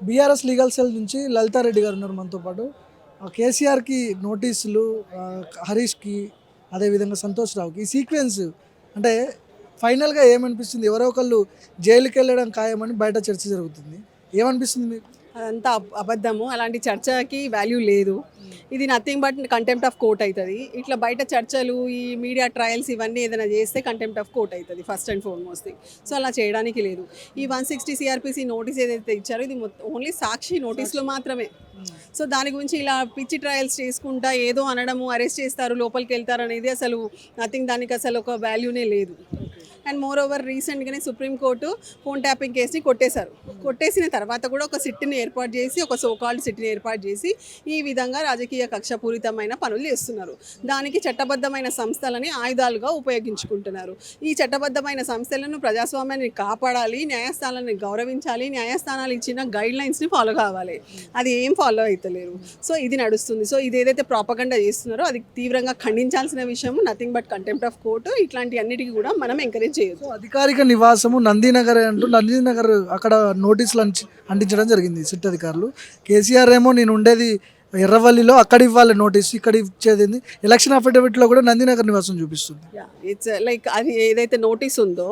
BRS legal cell నుంచి లలితారెడ్డి గారు ఉన్నారు మనతో పాటు. కేసీఆర్కి నోటీసులు, హరీష్కి, అదేవిధంగా సంతోష్ రావుకి ఈ సీక్వెన్స్ అంటే ఫైనల్గా ఏమనిపిస్తుంది? ఎవరో ఒకళ్ళు జైలుకి వెళ్ళడం ఖాయమని బయట చర్చ జరుగుతుంది. ఏమనిపిస్తుంది మీకు? అదంతా అబద్ధము. అలాంటి చర్చకి వాల్యూ లేదు. ఇది nothing but contempt of court అవుతుంది. ఇట్లా బయట చర్చలు, ఈ మీడియా ట్రయల్స్ ఇవన్నీ ఏదైనా చేస్తే కంటెంప్ట్ ఆఫ్ కోర్ట్ అవుతుంది first and foremost thing. So అలా చేయడానికి లేదు. ఈ 160 సిఆర్పిసి నోటీస్ ఏదైతే ఇచ్చారో ఇది ఓన్లీ సాక్షి నోటీసులో మాత్రమే. సో దాని గురించి ఇలా పిచ్చి ట్రయల్స్ చేసుకుంటా ఏదో అనడము, అరెస్ట్ చేస్తారు, లోపలికి వెళ్తారు అనేది అసలు నథింగ్. దానికి అసలు ఒక వాల్యూనే లేదు. అండ్ మోర్ ఓవర్ రీసెంట్గానే సుప్రీంకోర్టు ఫోన్ ట్యాపింగ్ కేసుని కొట్టేశారు. కొట్టేసిన తర్వాత కూడా ఒక సిట్ని ఏర్పాటు చేసి, ఒక సోకాల్డ్ సిట్ని ఏర్పాటు చేసి ఈ విధంగా రాజకీయ కక్షపూరితమైన పనులు చేస్తున్నారు. దానికి చట్టబద్ధమైన సంస్థలని ఆయుధాలుగా ఉపయోగించుకుంటున్నారు. ఈ చట్టబద్ధమైన సంస్థలను, ప్రజాస్వామ్యాన్ని కాపాడాలి, న్యాయస్థానాన్ని గౌరవించాలి, న్యాయస్థానాలు ఇచ్చిన గైడ్ లైన్స్ని ఫాలో కావాలి. అది ఏం ఫాలో అవుతలేరు. సో ఇది నడుస్తుంది. సో ఇది ఏదైతే ప్రాపగండా చేస్తున్నారో అది తీవ్రంగా ఖండించాల్సిన విషయం. Nothing but contempt of court. ఇట్లాంటి అన్నిటికీ కూడా మనం ఎంకరేజ్ చేయొచ్చు. అధికారిక నివాసము నందినగర్ అంటూ నందినగర్ అక్కడ నోటీసులు అంటించడం జరిగింది సిట్ అధికారులు. కేసీఆర్ ఏమో నేను ఉండేది ఎర్రవల్లిలో, అక్కడ ఇవ్వాలి నోటీసు, ఇక్కడ ఇచ్చేది ఎలక్షన్ అఫిడవిట్లో కూడా నందినగర్ నివాసం చూపిస్తుంది. ఇట్స్ లైక్ అది ఏదైతే నోటీస్ ఉందో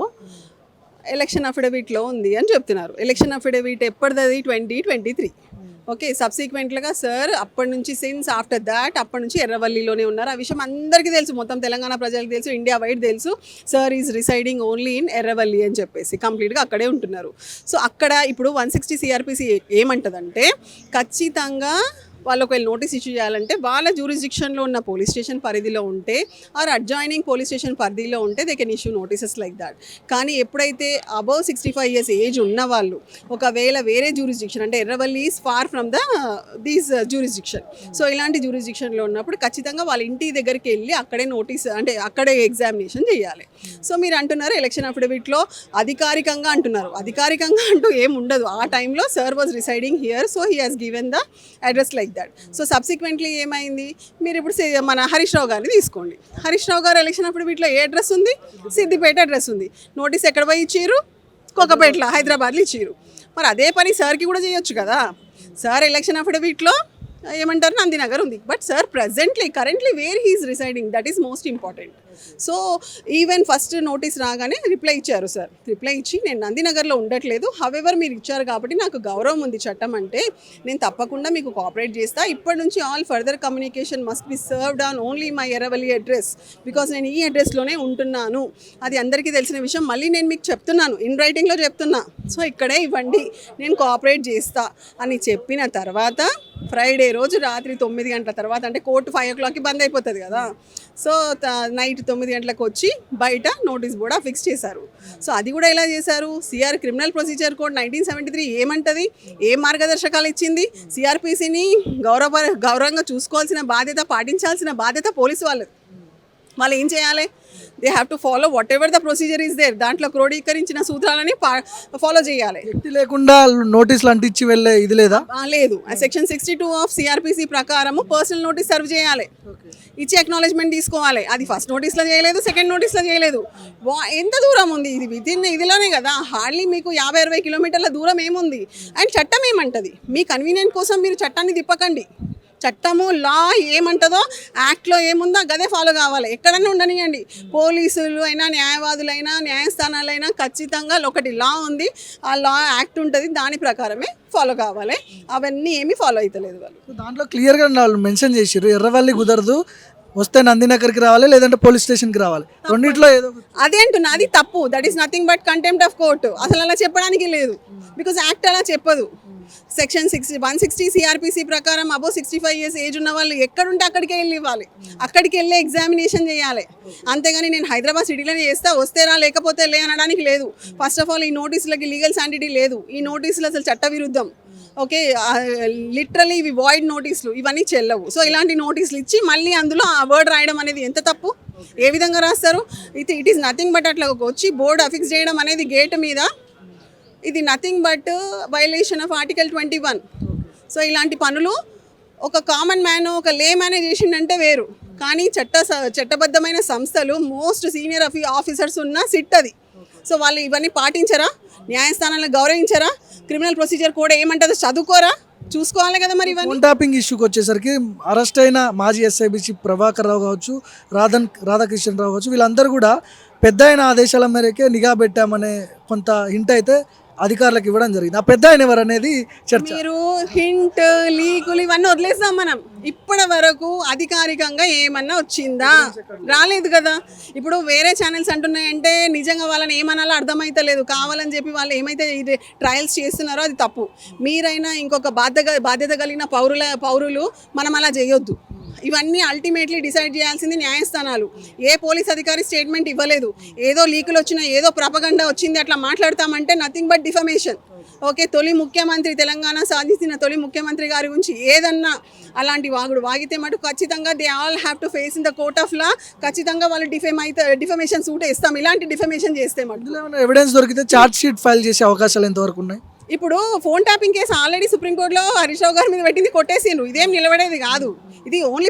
ఎలక్షన్ అఫిడవిట్లో ఉంది అని చెప్తున్నారు. ఎలక్షన్ అఫిడవిట్ ఎప్పటిది? 2023. ఓకే, సబ్సిక్వెంట్గా సార్ అప్పటి నుంచి సిన్స్ ఆఫ్టర్ దాట్ అప్పటి నుంచి ఎర్రవల్లిలోనే ఉన్నారు. ఆ విషయం అందరికీ తెలుసు, మొత్తం తెలంగాణ ప్రజలకు తెలుసు, ఇండియా వైడ్ తెలుసు. Sir is residing only in Erravalli అని చెప్పేసి కంప్లీట్గా అక్కడే ఉంటున్నారు. సో అక్కడ ఇప్పుడు 160 సిఆర్పిసి ఏమంటుందంటే ఖచ్చితంగా వాళ్ళు ఒకవేళ నోటీస్ ఇష్యూ చేయాలంటే వాళ్ళ జ్యూరిస్డిక్షన్లో ఉన్న పోలీస్ స్టేషన్ పరిధిలో ఉంటే ఆర్ అడ్జాయినింగ్ పోలీస్ స్టేషన్ పరిధిలో ఉంటే they can issue notices like that. కానీ ఎప్పుడైతే అబౌవ్ 65 years ఏజ్ ఉన్న వాళ్ళు ఒకవేళ వేరే జ్యూరిస్డిక్షన్ అంటే Erravalli is far from these jurisdiction. So ఇలాంటి జ్యూరిస్డిక్షన్లో ఉన్నప్పుడు ఖచ్చితంగా వాళ్ళ ఇంటి దగ్గరికి వెళ్ళి అక్కడే నోటీస్ అంటే అక్కడే ఎగ్జామినేషన్ చేయాలి. సో మీరు అంటున్నారు ఎలక్షన్ అఫిడవిట్లో అధికారికంగా అంటున్నారు. అధికారికంగా అంటూ ఏం ఉండదు. ఆ టైంలో sir was residing here, so he has given the address like that. So subsequently ఏమైంది? మీరు ఇప్పుడు మన హరీష్ రావు గారిని తీసుకోండి. హరీష్ రావు గారు ఎలక్షన్ అఫిడవిట్లో ఏ అడ్రస్ ఉంది? సిద్దిపేట అడ్రస్ ఉంది. నోటీస్ ఎక్కడ పోయి ఇచ్చారు? కోకపేటలో, హైదరాబాద్లో ఇచ్చారు. మరి అదే పని సార్కి కూడా చేయొచ్చు కదా. సార్ ఎలక్షన్ అఫిడవిట్లో ఏమంటారు? నందినగర్ ఉంది. But sir currently where he is residing, that is most important. So even first notice రాగానే రిప్లై ఇచ్చారు సార్. రిప్లై ఇచ్చి నేను నందినగర్లో ఉండట్లేదు, హవెవర్ మీరు ఇచ్చారు కాబట్టి నాకు గౌరవం ఉంది చట్టం అంటే, నేను తప్పకుండా మీకు కోఆపరేట్ చేస్తా. ఇప్పటి నుంచి all further communication must be served on only my Erravalli address, because నేను ఈ అడ్రస్లోనే ఉంటున్నాను. అది అందరికీ తెలిసిన విషయం. మళ్ళీ నేను మీకు చెప్తున్నాను, ఇన్ రైటింగ్లో చెప్తున్నా. సో ఇక్కడే ఇవ్వండి, నేను కోఆపరేట్ చేస్తా అని చెప్పిన తర్వాత ఫ్రైడే రోజు రాత్రి 9 గంటల తర్వాత, అంటే కోర్టు 5 o'clockకి బంద్ అయిపోతుంది కదా. సో నైట్ 9 గంటలకు వచ్చి బయట నోటీస్ కూడా ఫిక్స్ చేశారు. సో అది కూడా ఎలా చేశారు? సిఆర్ క్రిమినల్ ప్రొసీజర్ కోడ్ 1973 ఏమంటది? ఏ మార్గదర్శకాలు ఇచ్చింది? సిఆర్పిసిని గౌరవంగా చూసుకోవాల్సిన బాధ్యత, పాటించాల్సిన బాధ్యత పోలీసు వాళ్ళు ఏం చేయాలి? They have to follow whatever the procedure is there. దాంట్లో క్రోడీకరించిన సూత్రాలని ఫాలో చేయాలి. వ్యక్తి లేకుండా నోటీసులు అంటించి వెళ్ళే ఇది లేదా? లేదు. సెక్షన్ 62 ఆఫ్ సిఆర్పిసి ప్రకారము పర్సనల్ నోటీస్ సర్వ్ చేయాలి, ఇచ్చి అక్నాలెడ్జ్మెంట్ తీసుకోవాలి. అది ఫస్ట్ నోటీస్లో చేయలేదు, సెకండ్ నోటీస్లో చేయలేదు. ఎంత దూరం ఉంది ఇది? వితిన్ ఇదిలోనే కదా. హార్డ్లీ మీకు 50-60 కిలోమీటర్ల దూరం ఏముంది? అండ్ చట్టం ఏమంటుంది? మీ కన్వీనియంట్ కోసం మీరు చట్టాన్ని తిప్పకండి. చట్టము, లా ఏమంటుందో, యాక్ట్లో ఏముందో గదే ఫాలో కావాలి. ఎక్కడన్నా ఉండనియండి, పోలీసులు అయినా, న్యాయవాదులైనా, న్యాయస్థానాలైనా ఖచ్చితంగా ఒకటి లా ఉంది, ఆ లా యాక్ట్ ఉంటుంది, దాని ప్రకారమే ఫాలో కావాలి. అవన్నీ ఏమీ ఫాలో అవుతలేదు వాళ్ళు. దాంట్లో క్లియర్గా వాళ్ళు మెన్షన్ చేసారు, ఎర్రవల్లి కుదరదు, వస్తే నందినగర్కి రావాలి, లేదంటే పోలీస్ స్టేషన్కి రావాలి. రెండింటిలో ఏదో అదే అంటున్నా, అది తప్పు. That is nothing but contempt of court. అసలు అలా చెప్పడానికి లేదు, బికాజ్ యాక్ట్ అలా చెప్పదు. సెక్షన్ 160 సిఆర్పిసి ప్రకారం అబౌవ్ 65 years ఏజ్ ఉన్న వాళ్ళు ఎక్కడుంటే అక్కడికే వెళ్ళి ఇవ్వాలి, అక్కడికి వెళ్ళి ఎగ్జామినేషన్ చేయాలి. అంతేగాని నేను హైదరాబాద్ సిటీలోనే చేస్తా, వస్తే రా లేకపోతే లే అనడానికి లేదు. ఫస్ట్ ఆఫ్ ఆల్ ఈ నోటీసులకి లీగల్ శాంటిటీ లేదు. ఈ నోటీసులు అసలు చట్ట విరుద్ధం. ఓకే, లిటరలీ ఇవి వాయిడ్ నోటీసులు, ఇవన్నీ చెల్లవు. సో ఇలాంటి నోటీసులు ఇచ్చి మళ్ళీ అందులో ఆ వర్డ్ రాయడం అనేది ఎంత తప్పు? ఏ విధంగా రాస్తారు? ఇట్ ఈస్ నథింగ్ బట్ అట్లా వచ్చి బోర్డు అఫిక్స్ చేయడం అనేది గేట్ మీద, ఇది nothing but violation of article 21. So ఇలాంటి పనులు ఒక కామన్ మ్యాన్, ఒక లే మ్యానే చేసిండంటే వేరు. కానీ చట్టబద్ధమైన సంస్థలు, మోస్ట్ సీనియర్ ఆఫీసర్స్ ఉన్న సిట్ అది. సో వాళ్ళు ఇవన్నీ పాటించరా? న్యాయస్థానాలను గౌరవించరా? క్రిమినల్ ప్రొసీజర్ కోడ్ ఏమంటుందో చదువుకోరా? చూసుకోవాలి కదా మరి ఇవన్నీ. ఫోన్ ట్యాపింగ్ ఇష్యూకి వచ్చేసరికి అరెస్ట్ అయిన మాజీ ఎస్ఐబి చీఫ్ ప్రభాకర్ రావు కావచ్చు, రాధాకిషన్ రావు కావచ్చు, వీళ్ళందరూ కూడా పెద్ద ఆయన ఆదేశాల మేరకే నిఘా పెట్టామనే కొంత హింట్ అయితే అధికారులకు ఇవ్వడం జరిగింది. ఆ పెద్ద ఆయన ఎవరు అనేది చర్చ. మీరు హింట్, లీకులు ఇవన్నీ వదిలేస్తాం మనం. ఇప్పటి వరకు అధికారికంగా ఏమన్నా వచ్చిందా? రాలేదు కదా. ఇప్పుడు వేరే ఛానల్స్ అంటున్నాయంటే నిజంగా వాళ్ళని ఏమనాలో అర్థమైతలేదు. కావాలని చెప్పి వాళ్ళు ఏమైతే ఇది ట్రయల్స్ చేస్తున్నారో అది తప్పు. మీరైనా ఇంకొక బాధ్యత కలిగిన పౌరులు మనం అలా చేయొద్దు. ఇవన్నీ అల్టిమేట్లీ డిసైడ్ చేయాల్సింది న్యాయస్థానాలు. ఏ పోలీస్ అధికారి స్టేట్మెంట్ ఇవ్వలేదు. ఏదో లీకులు వచ్చినా, ఏదో ప్రపగండా వచ్చింది అట్లా మాట్లాడతామంటే నథింగ్ బట్ డిఫమేషన్. ఓకే, తొలి ముఖ్యమంత్రి, తెలంగాణ సాధించిన తొలి ముఖ్యమంత్రి గారి గురించి ఏదన్నా అలాంటి వాగితే మటు ఖచ్చితంగా they all have to face in the court of law. ఖచ్చితంగా వాళ్ళు డిఫమేషన్ సూట్ వేస్తాం ఇలాంటి డిఫమేషన్ చేస్తే మటు. ఇందులో ఏమైనా ఎవిడెన్స్ దొరికితే ఛార్జ్ షీట్ ఫైల్ చేసే అవకాశాలు ఎంతవరకు ఉన్నాయి? ఇప్పుడు ఫోన్ ట్యాపింగ్ కేసు ఆల్రెడీ సుప్రీంకోర్టులో హరీష్ రావు గారి మీద పెట్టింది, కొట్టేసిండ్రు. ఇదేం నిలబడేది కాదు. ఇది ఓన్లీ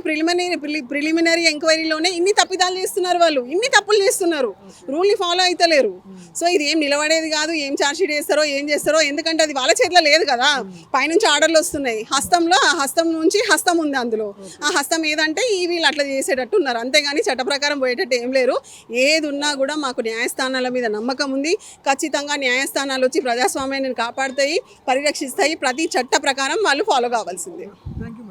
ప్రిలిమినరీ ఎంక్వైరీలోనే ఇన్ని తప్పిదాలు చేస్తున్నారు వాళ్ళు, ఇన్ని తప్పులు చేస్తున్నారు, రూల్ని ఫాలో అవుతలేరు. సో ఇది ఏం నిలబడేది కాదు. ఏం ఛార్జ్ షీట్ వేస్తారో ఏం చేస్తారో, ఎందుకంటే అది వాళ్ళ చేతిలో లేదు కదా. పైనుంచి ఆర్డర్లు వస్తున్నాయి. హస్తం నుంచి హస్తం ఉంది అందులో. ఆ హస్తం ఏదంటే ఈ వీళ్ళు అట్లా చేసేటట్టు ఉన్నారు. అంతేగాని చట్ట ప్రకారం పోయేటట్టు ఏం లేరు. ఏది ఉన్నా కూడా మాకు న్యాయస్థానాల మీద నమ్మకం ఉంది. ఖచ్చితంగా న్యాయస్థానాలు వచ్చి ప్రజాస్వామ్యాన్ని కాపాడుతాయి, పరిరక్షిస్తాయి. ప్రతి చట్ట ప్రకారం వాళ్ళు ఫాలో కావాల్సిందే. Thank you.